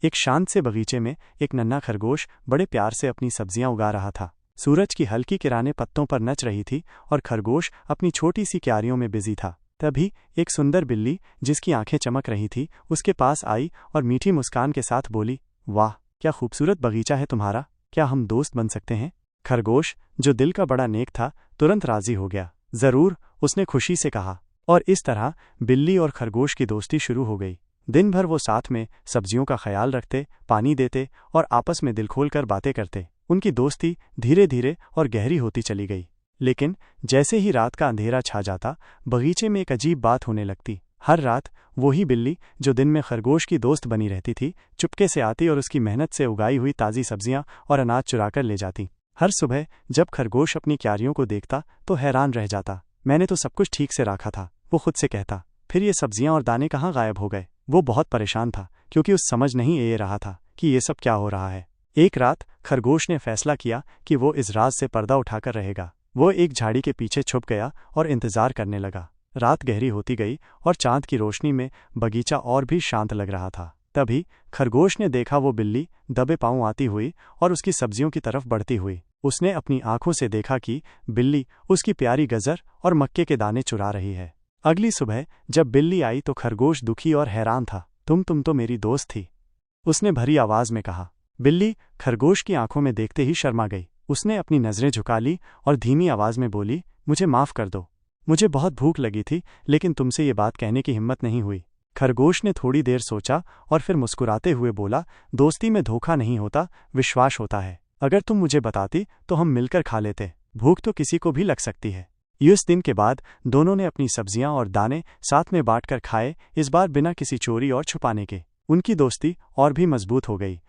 एक शांत से बगीचे में एक नन्हा खरगोश बड़े प्यार से अपनी सब्जियां उगा रहा था। सूरज की हल्की किरणें पत्तों पर नच रही थी और खरगोश अपनी छोटी सी क्यारियों में बिजी था। तभी एक सुंदर बिल्ली, जिसकी आंखें चमक रही थी, उसके पास आई और मीठी मुस्कान के साथ बोली, वाह, क्या खूबसूरत बगीचा है तुम्हारा, क्या हम दोस्त बन सकते हैं? खरगोश, जो दिल का बड़ा नेक था, तुरंत राजी हो गया। जरूर, उसने खुशी से कहा। और इस तरह बिल्ली और खरगोश की दोस्ती शुरू हो गई। दिन भर वो साथ में सब्जियों का ख्याल रखते, पानी देते और आपस में दिल खोल कर बातें करते। उनकी दोस्ती धीरे धीरे और गहरी होती चली गई। लेकिन जैसे ही रात का अंधेरा छा जाता, बगीचे में एक अजीब बात होने लगती। हर रात वही बिल्ली, जो दिन में खरगोश की दोस्त बनी रहती थी, चुपके से आती और उसकी मेहनत से उगाई हुई ताज़ी सब्जियां और अनाज चुराकर ले जाती। हर सुबह जब खरगोश अपनी क्यारियों को देखता तो हैरान रह जाता। मैंने तो सब कुछ ठीक से रखा था, वो खुद से कहता। फिर ये सब्जियां और दाने कहाँ गायब हो गए? वो बहुत परेशान था, क्योंकि उस समझ नहीं ए रहा था कि ये सब क्या हो रहा है। एक रात खरगोश ने फैसला किया कि वो इस राज से पर्दा उठाकर रहेगा। वो एक झाड़ी के पीछे छुप गया और इंतजार करने लगा। रात गहरी होती गई और चांद की रोशनी में बगीचा और भी शांत लग रहा था। तभी खरगोश ने देखा वो बिल्ली दबे पांव आती हुई और उसकी सब्जियों की तरफ बढ़ती हुई। उसने अपनी आंखों से देखा कि बिल्ली उसकी प्यारी गजर और मक्के के दाने चुरा रही है। अगली सुबह जब बिल्ली आई तो खरगोश दुखी और हैरान था। तुम तो मेरी दोस्त थी, उसने भरी आवाज में कहा। बिल्ली खरगोश की आंखों में देखते ही शर्मा गई। उसने अपनी नजरें झुका ली और धीमी आवाज में बोली, मुझे माफ कर दो, मुझे बहुत भूख लगी थी, लेकिन तुमसे ये बात कहने की हिम्मत नहीं हुई। खरगोश ने थोड़ी देर सोचा और फिर मुस्कुराते हुए बोला, दोस्ती में धोखा नहीं होता, विश्वास होता है। अगर तुम मुझे बताती तो हम मिलकर खा लेते। भूख तो किसी को भी लग सकती है। इस दिन के बाद दोनों ने अपनी सब्जियां और दाने साथ में बांटकर खाए, इस बार बिना किसी चोरी और छुपाने के। उनकी दोस्ती और भी मजबूत हो गई,